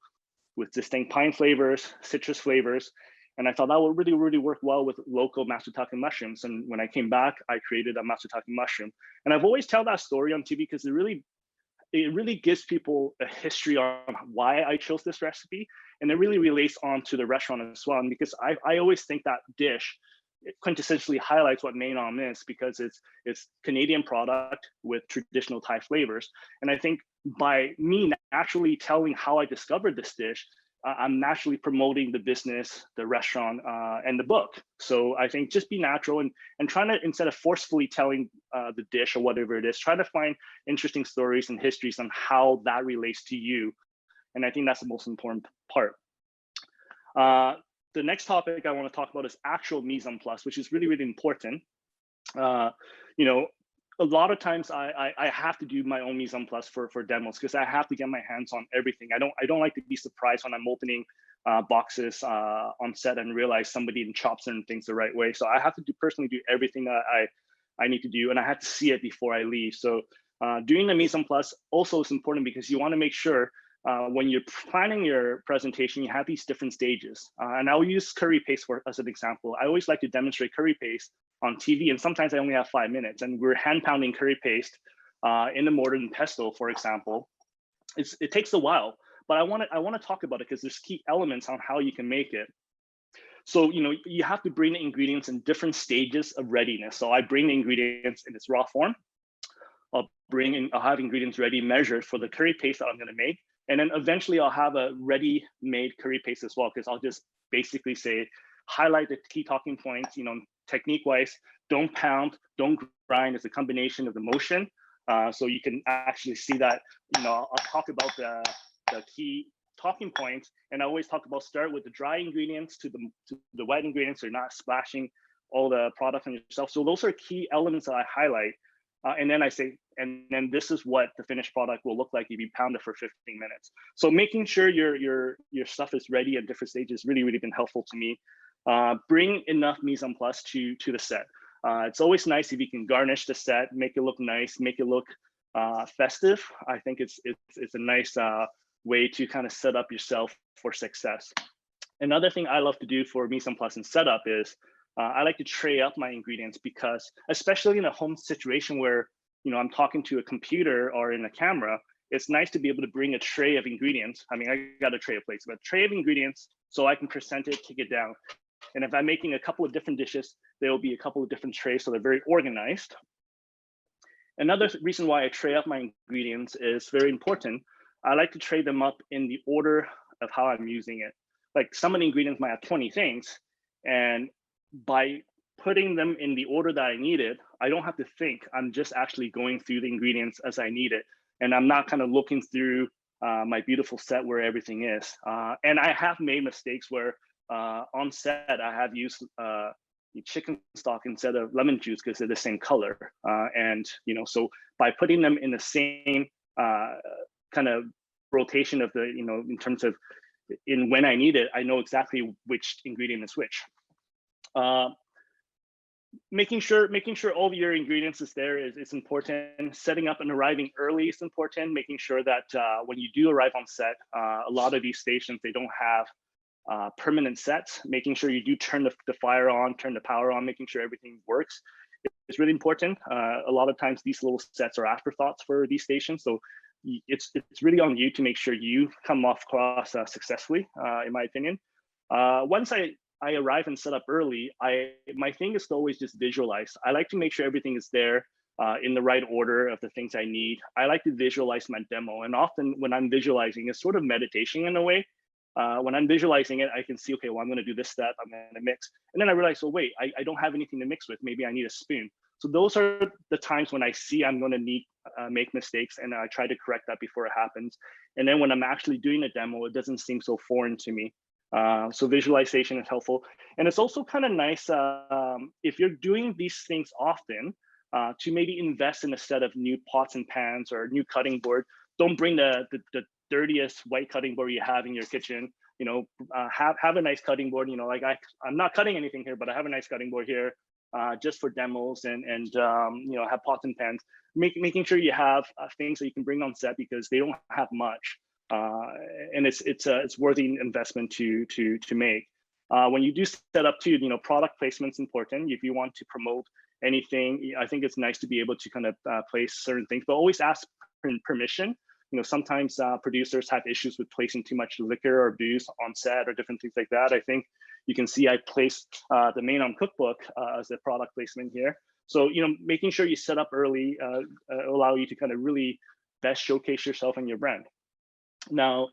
with distinct pine flavors, citrus flavors. And I thought that would really, really work well with local matsutake mushrooms. And when I came back, I created a matsutake mushroom. And I've always told that story on TV because it really gives people a history on why I chose this recipe. And it really relates onto the restaurant as well. And because I always think that dish, it quintessentially highlights what Mae Nam is, because it's Canadian product with traditional Thai flavors. And I think by me naturally telling how I discovered this dish, I'm naturally promoting the business, the restaurant, and the book. So I think just be natural and trying to, instead of forcefully telling the dish or whatever it is, try to find interesting stories and histories on how that relates to you. And I think that's the most important part. The next topic I want to talk about is actual mise en place, which is really, really important. A lot of times I have to do my own mise en place for demos because I have to get my hands on everything. I don't like to be surprised when I'm opening boxes on set and realize somebody didn't chop certain things the right way. So I have to personally do everything that I need to do, and I have to see it before I leave. So doing the mise en place also is important because you want to make sure when you're planning your presentation, you have these different stages. And I'll use curry paste as an example. I always like to demonstrate curry paste on TV, and sometimes I only have 5 minutes, and we're hand pounding curry paste in the mortar and pestle, for example. it takes a while, but I want to talk about it because there's key elements on how you can make it. So, you have to bring the ingredients in different stages of readiness. So I bring the ingredients in its raw form. I'll have ingredients ready measured for the curry paste that I'm going to make. And then eventually I'll have a ready-made curry paste as well, because I'll just basically say, highlight the key talking points, technique-wise, don't pound, don't grind. It's a combination of the motion. So you can actually see that, I'll talk about the key talking points. And I always talk about start with the dry ingredients to the wet ingredients. So you're not splashing all the product on yourself. So those are key elements that I highlight. And then I say, and then this is what the finished product will look like if you pound it for 15 minutes. So making sure your stuff is ready at different stages really, really been helpful to me. Bring enough mise en place to the set. It's always nice if you can garnish the set, make it look nice, make it look festive. I think it's a nice way to kind of set up yourself for success. Another thing I love to do for mise en place and setup is I like to tray up my ingredients, because especially in a home situation where I'm talking to a computer or in a camera, it's nice to be able to bring a tray of ingredients. I mean, I got a tray of plates, but a tray of ingredients so I can present it, take it down. And if I'm making a couple of different dishes, there will be a couple of different trays, so they're very organized. Another reason why I tray up my ingredients is very important. I like to tray them up in the order of how I'm using it. Like some of the ingredients might have 20 things, and by putting them in the order that I need it, I don't have to think. I'm just actually going through the ingredients as I need it. And I'm not kind of looking through my beautiful set where everything is. And I have made mistakes where on set, I have used chicken stock instead of lemon juice because they're the same color. And so by putting them in the same kind of rotation of the, in terms of when I need it, I know exactly which ingredient is which. Making sure all of your ingredients is there is important. Setting up and arriving early is important. Making sure that when you do arrive on set, a lot of these stations, they don't have permanent sets. Making sure you do turn the fire on, turn the power on, making sure everything works is really important. A lot of times these little sets are afterthoughts for these stations. So it's really on you to make sure you come across successfully, in my opinion. Once I arrive and set up early, my thing is to always just visualize. I like to make sure everything is there in the right order of the things I need. I like to visualize my demo. And often when I'm visualizing, it's sort of meditation in a way. When I'm visualizing it, I can see, okay, well, I'm going to do this step, I'm going to mix. And then I realize, oh, wait, I don't have anything to mix with. Maybe I need a spoon. So those are the times when I see I'm going to need make mistakes, and I try to correct that before it happens. And then when I'm actually doing a demo, it doesn't seem so foreign to me. So visualization is helpful. And it's also kind of nice if you're doing these things often to maybe invest in a set of new pots and pans or new cutting board. Don't bring the dirtiest white cutting board you have in your kitchen. Have a nice cutting board. Like I'm not cutting anything here, but I have a nice cutting board here just for demos and have pots and pans. Making sure you have things that you can bring on set because they don't have much. And it's worthy investment to make. When you do set up too, product placement's important. If you want to promote anything, I think it's nice to be able to kind of place certain things, but always ask permission. Sometimes producers have issues with placing too much liquor or booze on set or different things like that. I think you can see I placed the Mijune cookbook as a product placement here. So, making sure you set up early allow you to kind of really best showcase yourself and your brand. Now,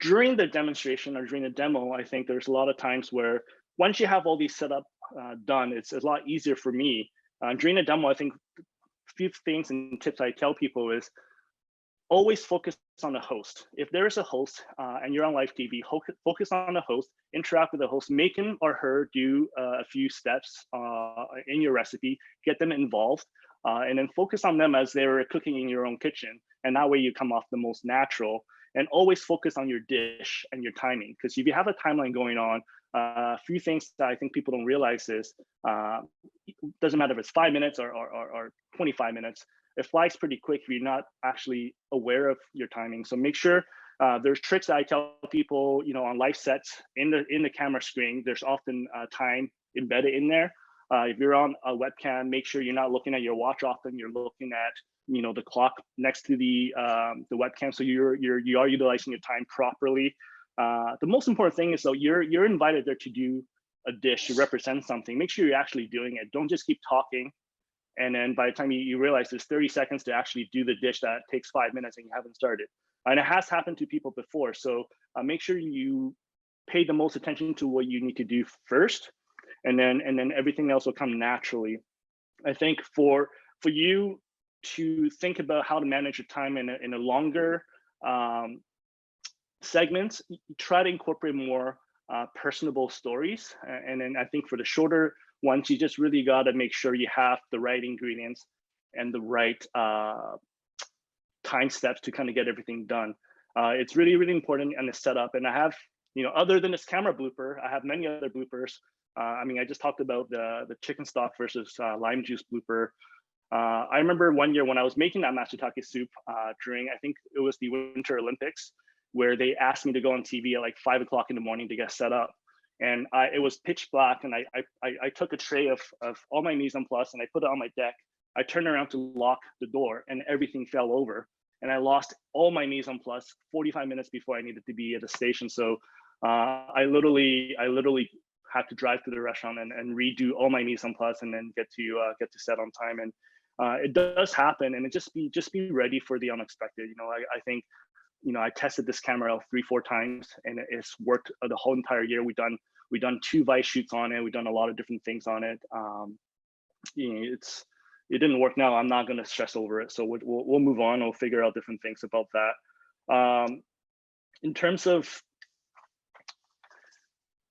during the demonstration or during the demo, I think there's a lot of times where once you have all these set up done, it's a lot easier for me. During the demo, I think a few things and tips I tell people is always focus on the host. If there is a host and you're on live TV, focus on the host, interact with the host, make him or her do a few steps in your recipe, get them involved, and then focus on them as they're cooking in your own kitchen. And that way you come off the most natural. And always focus on your dish and your timing. Because if you have a timeline going on, a few things that I think people don't realize is, doesn't matter if it's 5 minutes or 25 minutes, it flies pretty quick if you're not actually aware of your timing. So make sure there's tricks that I tell people, on live sets in the camera screen, there's often time embedded in there. If you're on a webcam, make sure you're not looking at your watch often. You're looking at, you know, the clock next to the webcam, so you are utilizing your time properly. The most important thing is, though, you're invited there to do a dish, to represent something. Make sure you're actually doing it. Don't just keep talking, and then by the time you realize there's 30 seconds to actually do the dish that takes 5 minutes and you haven't started. And it has happened to people before. So make sure you pay the most attention to what you need to do first, and then everything else will come naturally. I think for you to think about how to manage your time in a longer segments, try to incorporate more personable stories. And then I think for the shorter ones, you just really got to make sure you have the right ingredients and the right time steps to kind of get everything done. It's really, really important in the setup. And I have, you know, other than this camera blooper, I have many other bloopers. I mean, I just talked about the chicken stock versus lime juice blooper. I remember one year when I was making that matsutage soup during, I think it was the Winter Olympics, where they asked me to go on TV at like 5 o'clock in the morning to get set up. And it was pitch black, and I took a tray of all my mise en place and I put it on my deck. I turned around to lock the door and everything fell over. And I lost all my mise en place 45 minutes before I needed to be at the station. So I literally had to drive to the restaurant and redo all my mise en place and then get to set on time. And it does happen, and it just be ready for the unexpected. You know, I think, you know, I tested this camera out 3-4 times, and it's worked the whole entire year. We've done 2 vice shoots on it. We've done a lot of different things on it. You know, it didn't work now. I'm not going to stress over it. So we'll move on. We'll figure out different things about that. In terms of,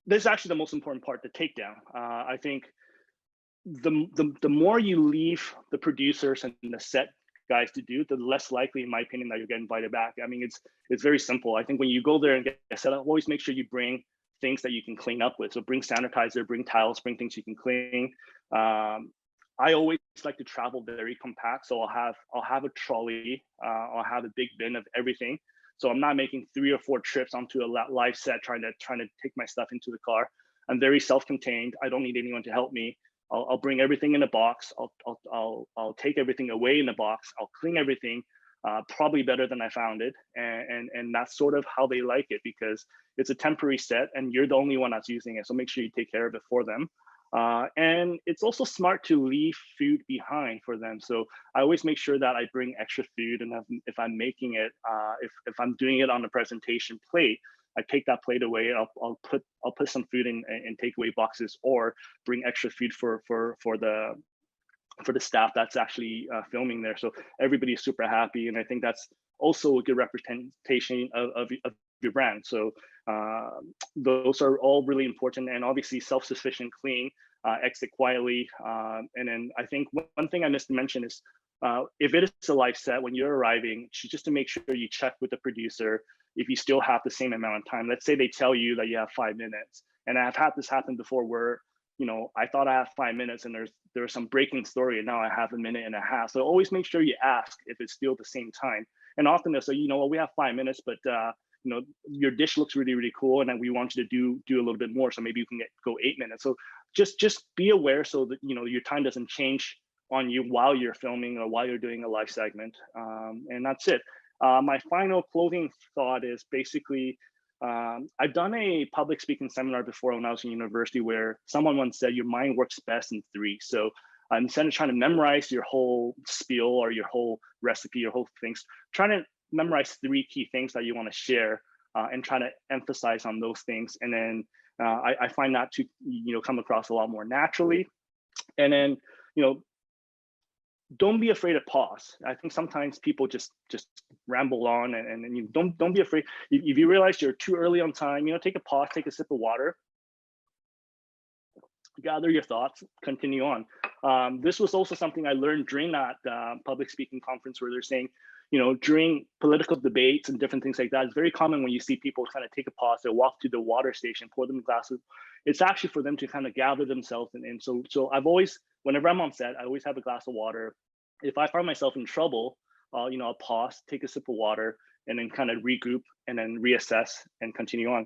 this is actually the most important part, the takedown. I think the more you leave the producers and the set guys to do, the less likely, in my opinion, that you'll get invited back. I mean, it's very simple. I think when you go there and get set up, always make sure you bring things that you can clean up with. So bring sanitizer, bring towels, bring things you can clean. I always like to travel very compact, so I'll have a trolley, I'll have a big bin of everything. So I'm not making 3 or 4 trips onto a live set trying to take my stuff into the car. I'm very self-contained. I don't need anyone to help me. I'll bring everything in a box. I'll take everything away in the box. I'll clean everything, probably better than I found it. And that's sort of how they like it, because it's a temporary set and you're the only one that's using it. So make sure you take care of it for them. And it's also smart to leave food behind for them. So I always make sure that I bring extra food, and if I'm making it, if I'm doing it on a presentation plate, I take that plate away. I'll put some food in takeaway boxes, or bring extra food for the staff that's actually filming there. So everybody's super happy, and I think that's also a good representation of your brand. So those are all really important, and obviously self-sufficient, clean, exit quietly. And then I think one thing I missed to mention is if it is a live set, when you're arriving, just to make sure you check with the producer if you still have the same amount of time. Let's say they tell you that you have 5 minutes, and I've had this happen before where, you know, I thought I had 5 minutes and there's some breaking story and now I have 1.5 minutes. So always make sure you ask if it's still the same time. And often they'll say, you know what, we have 5 minutes, but you know, your dish looks really, really cool, and then we want you to do a little bit more. So maybe you can go 8 minutes. So just be aware so that, you know, your time doesn't change on you while you're filming or while you're doing a live segment. And that's it. My final closing thought is basically, I've done a public speaking seminar before when I was in university, where someone once said your mind works best in 3. So instead of trying to memorize your whole spiel or your whole recipe, your whole things, trying to memorize 3 key things that you want to share, and try to emphasize on those things. And then I find that to, you know, come across a lot more naturally. And then, you know, don't be afraid to pause. I think sometimes people just ramble on, and you don't be afraid. If you realize you're too early on time, you know, take a pause, take a sip of water, gather your thoughts, continue on. This was also something I learned during that public speaking conference, where they're saying, you know, during political debates and different things like that, it's very common when you see people kind of take a pause, they walk to the water station, pour them glasses. It's actually for them to kind of gather themselves. And so I've always, whenever I'm on set, I always have a glass of water. If I find myself in trouble, you know, I'll pause, take a sip of water, and then kind of regroup and then reassess and continue on.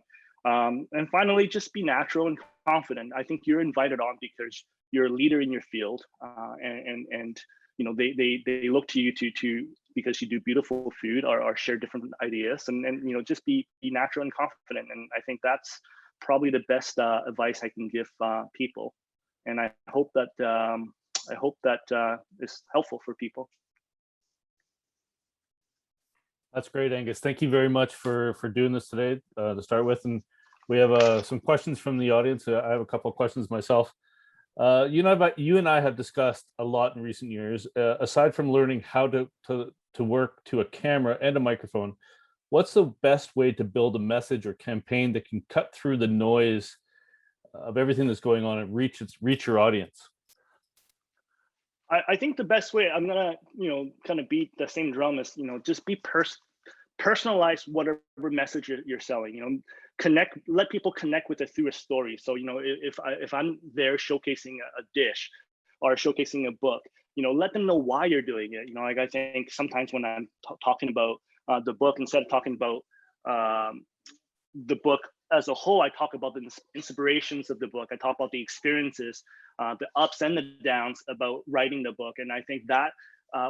And finally, just be natural and confident. I think you're invited on because you're a leader in your field, and you know, they look to you to because you do beautiful food or share different ideas, and you know, just be natural and confident. And I think that's probably the best advice I can give people. And I hope that is helpful for people. That's great, Angus. Thank you very much for doing this today to start with. And we have some questions from the audience. I have a couple of questions myself. You and I have discussed a lot in recent years. Aside from learning how to work to a camera and a microphone, what's the best way to build a message or campaign that can cut through the noise of everything that's going on and reach your audience? I think the best way, I'm gonna, you know, kind of beat the same drum as, you know, just be personalize whatever message you're selling. You know, let people connect with it through a story. So, you know, if I'm there showcasing a dish or showcasing a book, you know, let them know why you're doing it. You know, like I think sometimes when I'm talking about the book, instead of talking about the book as a whole, I talk about the inspirations of the book. I talk about the experiences, the ups and the downs about writing the book. And I think that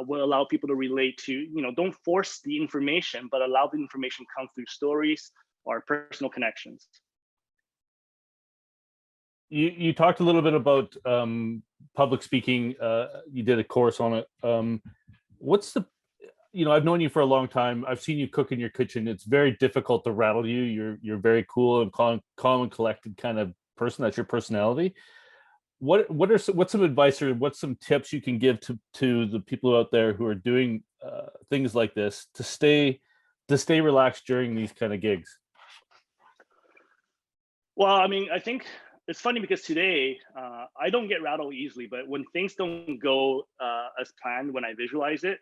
will allow people to relate to, you know, don't force the information, but allow the information come through stories or personal connections. You talked a little bit about public speaking. You did a course on it. What's the, you know, I've known you for a long time. I've seen you cook in your kitchen. It's very difficult to rattle you. You're very cool and calm and collected kind of person. That's your personality. What's some advice or what's some tips you can give to the people out there who are doing things like this to stay relaxed during these kind of gigs? Well, I mean, I think it's funny because today I don't get rattled easily, but when things don't go as planned, when I visualize it,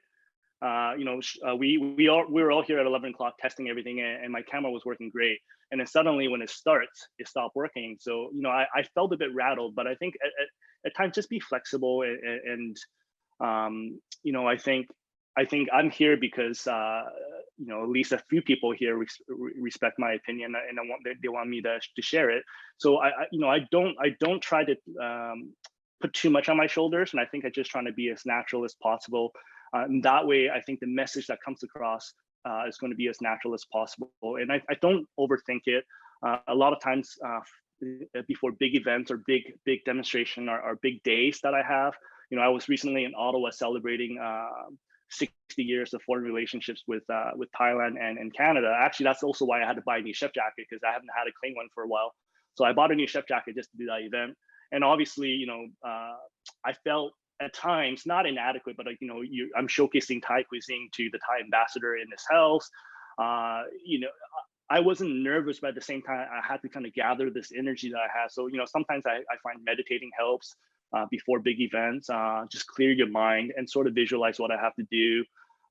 you know, we were all here at 11 o'clock testing everything, and my camera was working great. And then suddenly when it starts, it stopped working. So, you know, I felt a bit rattled, but I think at times just be flexible and you know, I think I'm here because, you know, at least a few people here respect my opinion, and they want me to share it. So you know, I don't try to put too much on my shoulders, and I think I just trying to be as natural as possible. And that way, I think the message that comes across is going to be as natural as possible. And I don't overthink it. A lot of times before big events or big demonstration or big days that I have, you know, I was recently in Ottawa celebrating 60 years of foreign relationships with Thailand and Canada. Actually, that's also why I had to buy a new chef jacket, because I haven't had a clean one for a while. So I bought a new chef jacket just to do that event. And obviously, you know, I felt at times not inadequate, but, like, you know, I'm showcasing Thai cuisine to the Thai ambassador in this house. You know, I wasn't nervous, but at the same time, I had to kind of gather this energy that I have. So, you know, sometimes I find meditating helps before big events. Just clear your mind and sort of visualize what I have to do.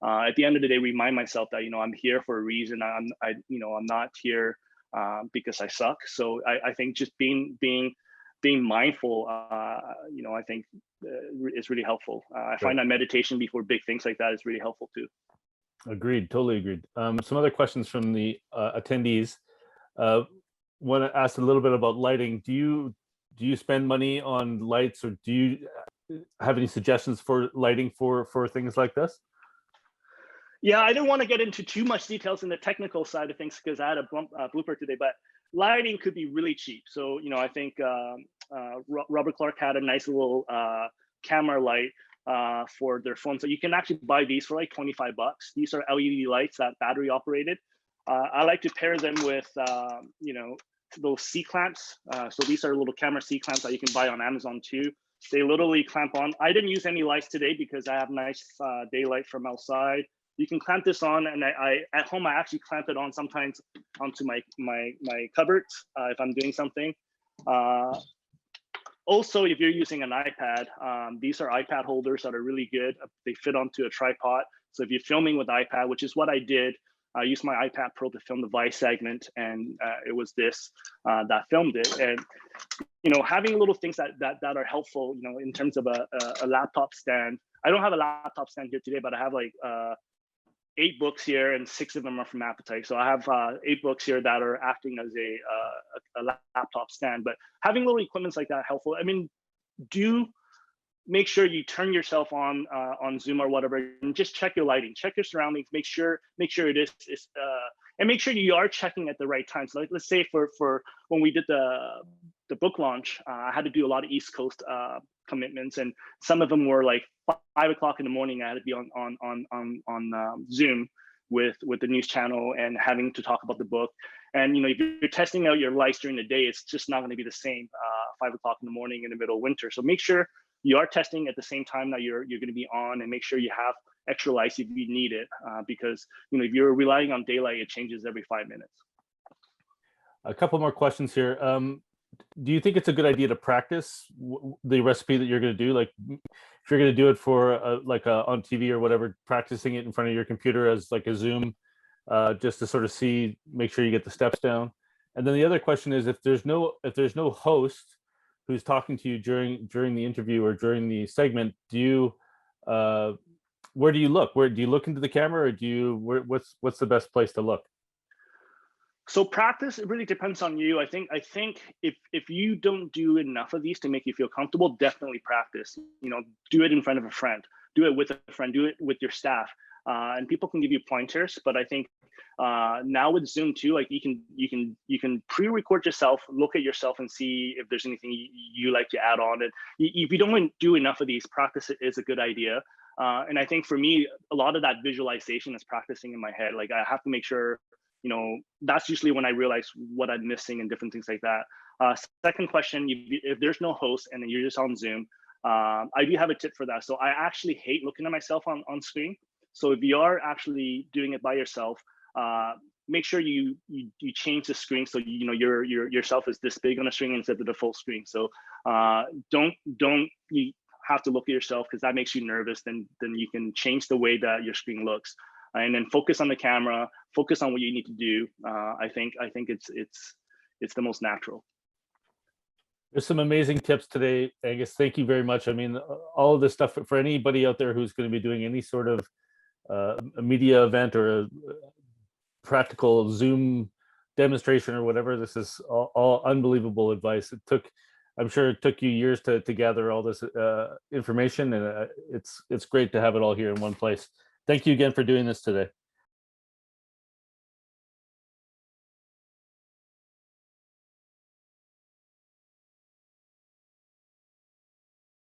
At the end of the day, remind myself that, you know, I'm here for a reason. You know, I'm not here because I suck. So I think just being mindful, you know, I think is really helpful. I find that meditation before big things like that is really helpful too. Agreed, totally agreed. Some other questions from the attendees. Want to ask a little bit about lighting. Do you spend money on lights, or do you have any suggestions for lighting for things like this? Yeah, I didn't want to get into too much details in the technical side of things because I had a blooper today, but lighting could be really cheap. So, you know, I think Robert Clark had a nice little camera light for their phone. So you can actually buy these for like 25 bucks. These are LED lights that battery operated. I like to pair them with, you know, those C clamps. So these are little camera C clamps that you can buy on Amazon too. They literally clamp on. I didn't use any lights today because I have nice daylight from outside. You can clamp this on, and I at home I actually clamp it on sometimes onto my cupboards if I'm doing something. Also, if you're using an iPad, these are iPad holders that are really good. They fit onto a tripod. So if you're filming with iPad, which is what I did, I used my iPad Pro to film the Vice segment, and it was this that filmed it. And you know, having little things that are helpful, you know, in terms of a laptop stand. I don't have a laptop stand here today, but I have like 8 books here, and 6 of them are from Appetite. So I have 8 books here that are acting as a laptop stand. But having little equipments like that helpful. I mean, do make sure you turn yourself on Zoom or whatever, and just check your lighting, check your surroundings, make sure it is and make sure you are checking at the right time. So let's say for when we did the book launch, I had to do a lot of East Coast commitments, and some of them were like 5 o'clock in the morning. I had to be on Zoom with the news channel and having to talk about the book. And if you're testing out your lights during the day, it's just not going to be the same 5 o'clock in the morning in the middle of winter. So make sure you are testing at the same time that you're going to be on, and make sure you have extra lights if you need it, because if you're relying on daylight, it changes every 5 minutes. A couple more questions here. Do you think it's a good idea to practice the recipe that you're going to do? Like, if you're going to do it for on TV or whatever, practicing it in front of your computer as like a Zoom, just to sort of make sure you get the steps down. And then the other question is, if there's no host who's talking to you during the interview or during the segment, where do you look? Where do you look into the camera, or what's the best place to look? So practice, it really depends on you. I think if you don't do enough of these to make you feel comfortable, definitely practice. Do it in front of a friend, do it with a friend, do it with your staff, and people can give you pointers. But I think now with Zoom too, like you can pre-record yourself, look at yourself, and see if there's anything you like to add on. And if you don't do enough of these, practice it is a good idea. And I think for me, a lot of that visualization is practicing in my head. Like I have to make sure. That's usually when I realize what I'm missing and different things like that. Second question, if there's no host and then you're just on Zoom, I do have a tip for that. So I actually hate looking at myself on screen. So if you are actually doing it by yourself, make sure you change the screen so yourself is this big on the screen instead of the full screen. So don't you have to look at yourself, because that makes you nervous. Then you can change the way that your screen looks. And then focus on the camera, focus on what you need to do. I think it's the most natural. There's some amazing tips today, Angus. Thank you very much. I mean, all of this stuff for anybody out there who's going to be doing any sort of a media event or a practical Zoom demonstration or whatever. This is all unbelievable advice. I'm sure it took you years to gather all this information, and it's great to have it all here in one place. Thank you again for doing this today.